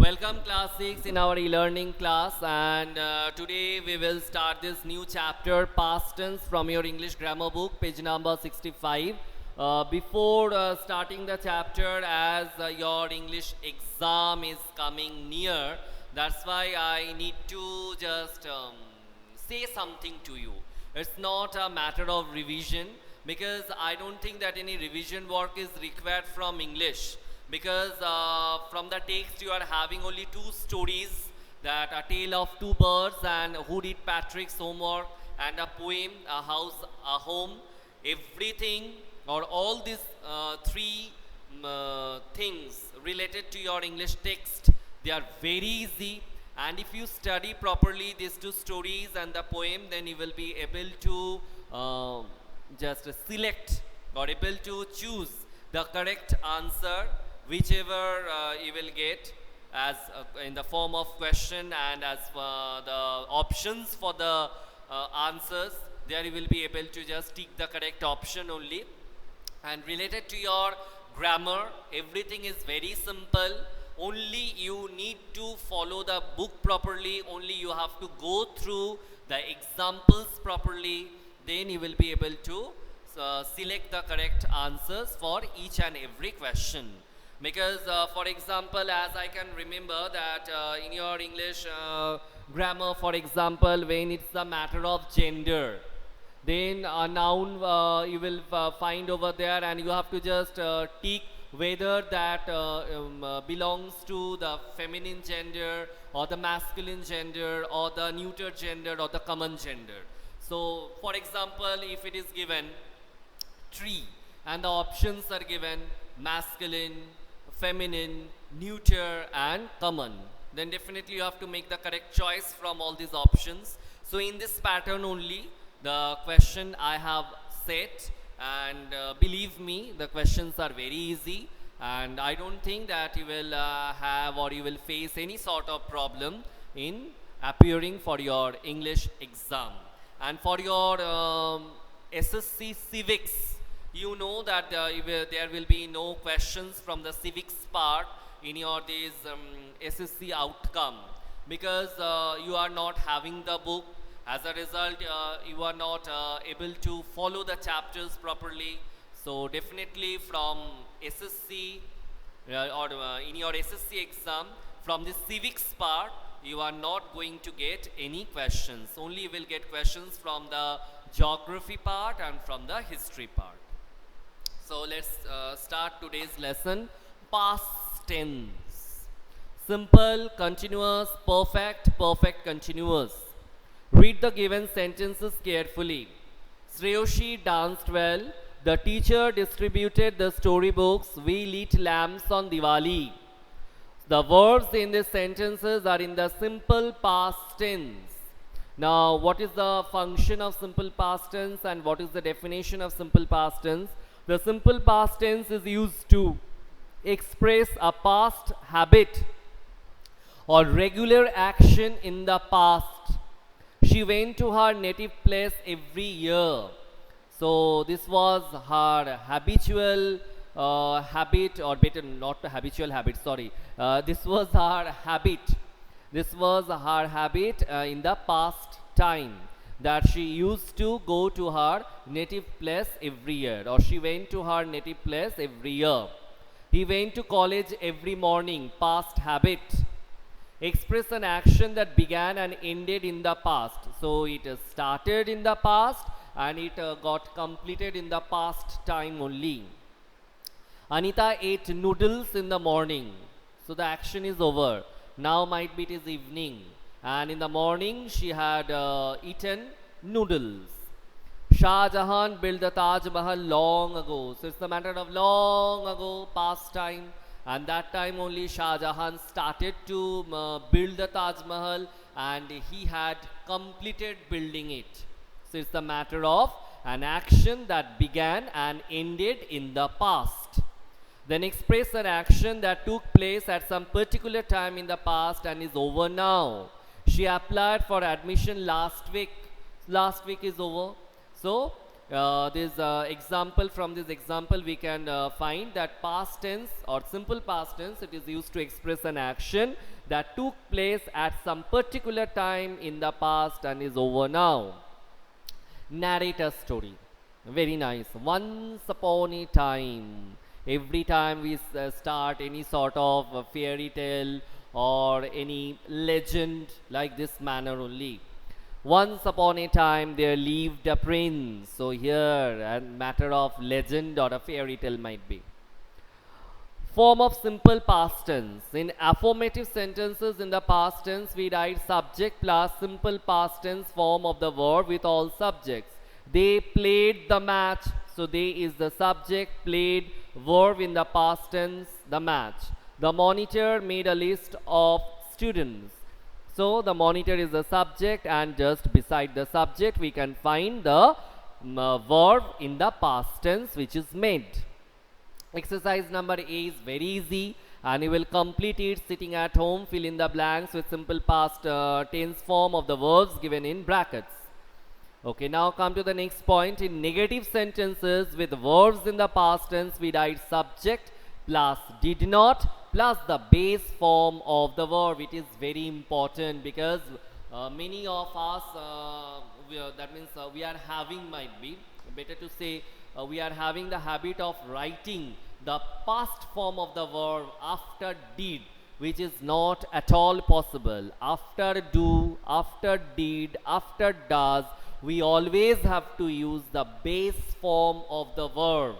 Welcome class 6 in our e-learning class, and today we will start this new chapter, past tense, from your English grammar book, page number 65. Before starting the chapter, as your English exam is coming near, that's why I need to just say something to you. It's not a matter of revision, because I don't think that any revision work is required from English, because from the text you are having only two stories, that A Tale of Two Birds and Who Did Patrick's Homework, and a poem, A House, a Home. Everything or all these three things related to your English text, they are very easy, and if you study properly these two stories and the poem, then you will be able to just select or able to choose the correct answer, whichever you will get as in the form of question, and as the options for the answers, there you will be able to just tick the correct option only. And related to your grammar, everything is very simple. Only you need to follow the book properly, only you have to go through the examples properly, then you will be able to select the correct answers for each and every question. Because for example, as I can remember that in your English grammar, for example, when it's a matter of gender, then a noun you will find over there, and you have to just tick whether that belongs to the feminine gender or the masculine gender or the neuter gender or the common gender. So for example, if it is given tree and the options are given masculine, feminine, neuter and common, then definitely you have to make the correct choice from all these options. So in this pattern only the question I have set, and believe me, the questions are very easy, and I don't think that you will have or you will face any sort of problem in appearing for your English exam. And for your SSC civics, you know that there will be no questions from the civics part in your this SSC outcome, because you are not having the book. As a result, you are not able to follow the chapters properly. So definitely from SSC or in your SSC exam, from the civics part, you are not going to get any questions. Only you will get questions from the geography part and from the history part. So let's start today's lesson. Past tense. Simple, continuous, perfect, perfect continuous. Read the given sentences carefully. Shreyoshi danced well. The teacher distributed the storybooks. We lit lamps on Diwali. The verbs in these sentences are in the simple past tense. Now, what is the function of simple past tense and what is the definition of simple past tense? The simple past tense is used to express a past habit or regular action in the past. She went to her native place every year. So this was her habitual habit, or better, not a habitual habit, sorry. This was her habit. This was her habit in the past time, that she used to go to her native place every year, or she went to her native place every year. He went to college every morning, past habit. Express an action that began and ended in the past. So it started in the past and it got completed in the past time only. Anita ate noodles in the morning. So the action is over. Now might be it is evening. And in the morning she had eaten noodles. Shah Jahan built the Taj Mahal long ago. So it's the matter of long ago, past time. And that time only Shah Jahan started to build the Taj Mahal, and he had completed building it. So it's the matter of an action that began and ended in the past. Then express an action that took place at some particular time in the past and is over now. She applied for admission last week. Last week is over. So This example, from this example we can find that past tense or simple past tense, it is used to express an action that took place at some particular time in the past and is over now. Narrate a story. Very nice. Once upon a time. Every time we start any sort of fairy tale or any legend like this manner only. Once upon a time there lived a prince. So here a matter of legend or a fairy tale might be. Form of simple past tense. In affirmative sentences in the past tense, we write subject plus simple past tense form of the verb with all subjects. They played the match. So they is the subject, played, verb in the past tense, the match. The monitor made a list of students. So the monitor is the subject, and just beside the subject we can find the verb in the past tense which is made. Exercise number A is very easy and you will complete it sitting at home. Fill in the blanks with simple past tense form of the verbs given in brackets. Okay, now come to the next point. In negative sentences with verbs in the past tense, we write subject plus did not plus the base form of the verb. It is very important because many of us, that means we are having, might be better to say, we are having the habit of writing the past form of the verb after did, which is not at all possible. After do, after did, after does, we always have to use the base form of the verb,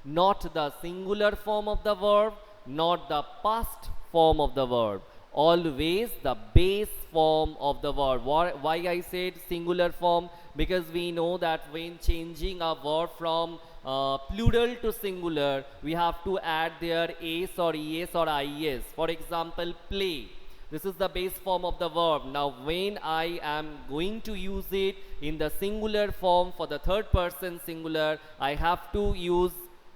not the singular form of the verb, not the past form of the verb. Always the base form of the verb. Why I said singular form? Because we know that when changing a verb from plural to singular, we have to add their es or es or is. For example, play. This is the base form of the verb. Now when I am going to use it in the singular form for the third person singular, I have to use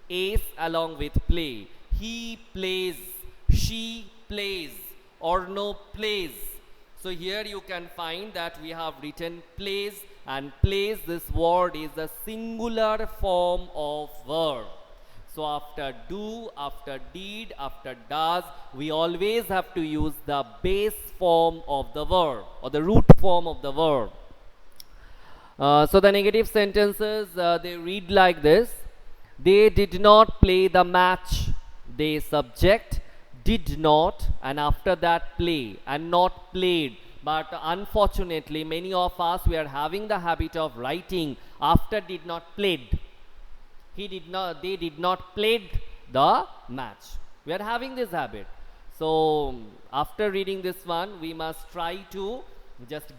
es along with play. He plays, she plays, Arnab plays. So here you can find that we have written plays, and plays, this word is a singular form of verb. So after do, after did, after does, we always have to use the base form of the verb or the root form of the verb. So the negative sentences, they read like this. They did not play the match. They subject did not, and after that play, and not played. But unfortunately many of us, we are having the habit of writing after did not played. He did not, they did not played the match. We are having this habit. So after reading this one, we must try to just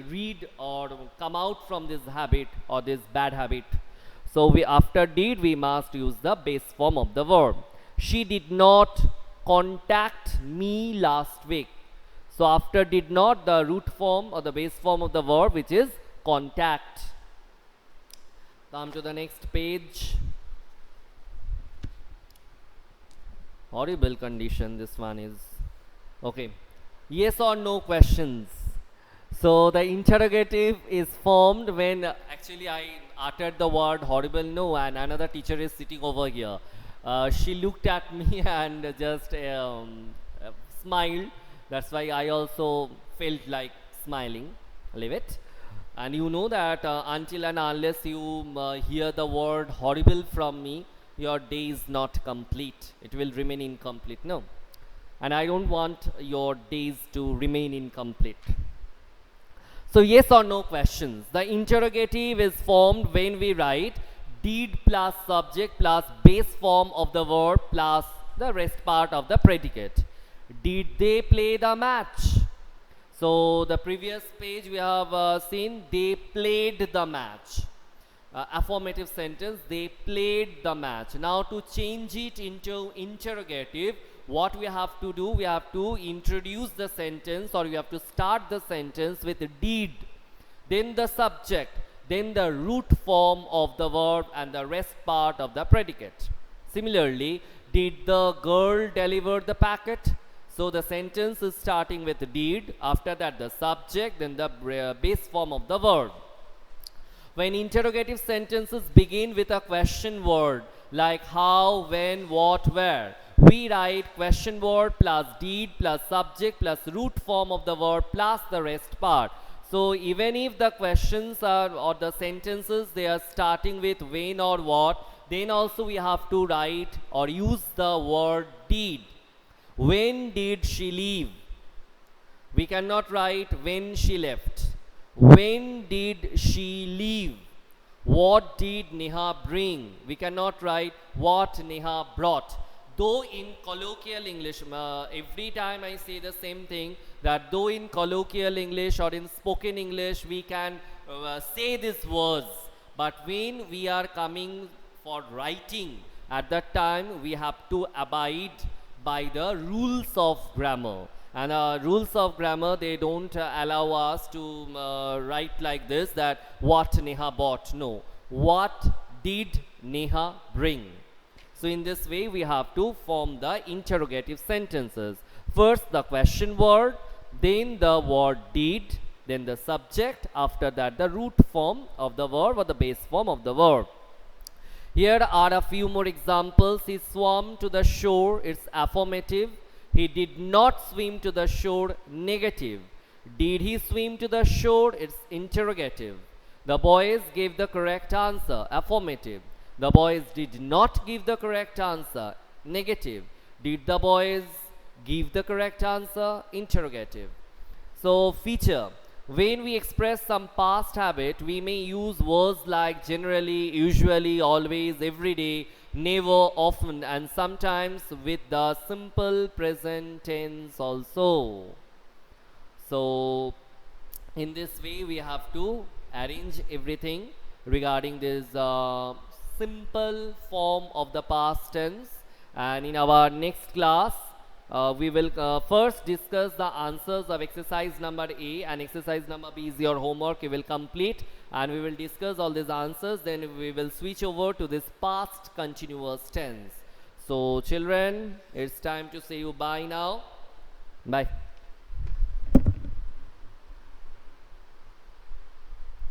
read or come out from this habit or this bad habit. So we, after did, we must use the base form of the verb. She did not contact me last week. So after did not, the root form or the base form of the verb, which is contact. Come to the next page. Horrible condition this one is. Okay, yes or no questions. So the interrogative is formed when actually I uttered the word horrible no, and another teacher is sitting over here. She looked at me and just smiled. That's why I also felt like smiling. Leave it. And you know that until and unless you hear the word horrible from me, your day is not complete. It will remain incomplete. No. And I don't want your days to remain incomplete. So yes or no questions. The interrogative is formed when we write did plus subject plus base form of the verb plus the rest part of the predicate. Did they play the match? So the previous page we have seen they played the match. Affirmative sentence, they played the match. Now to change it into interrogative, what we have to do, we have to introduce the sentence, or we have to start the sentence with did, then the subject, then the root form of the verb and the rest part of the predicate. Similarly, did the girl deliver the packet? So the sentence is starting with did, after that the subject, then the base form of the verb. When interrogative sentences begin with a question word like how, when, what, where, we write question word plus deed plus subject plus root form of the verb plus the rest part. So even if the questions are or the sentences they are starting with when or what, then also we have to write or use the word did. When did she leave? We cannot write when she left. When did she leave? What did Neha bring? We cannot write what Neha brought. Though in colloquial English, every time I say the same thing, that though in colloquial English or in spoken English we can say these words, but when we are coming for writing, at that time we have to abide by the rules of grammar. And rules of grammar, they don't allow us to write like this, that what Neha bought. No, what did Neha bring? So in this way we have to form the interrogative sentences. First the question word, then the word did, then the subject, after that the root form of the verb or the base form of the verb. Here are a few more examples. He swam to the shore, it's affirmative. He did not swim to the shore, negative. Did he swim to the shore? It's interrogative. The boys gave the correct answer, affirmative. The boys did not give the correct answer, negative. Did the boys give the correct answer? Interrogative. So feature. When we express some past habit, we may use words like generally, usually, always, every day, never, often, and sometimes with the simple present tense also. So in this way we have to arrange everything regarding this simple form of the past tense, and in our next class we will first discuss the answers of exercise number A, and exercise number B is your homework. You will complete and we will discuss all these answers, then we will switch over to this past continuous tense. So children, it's time to say you bye now. Bye.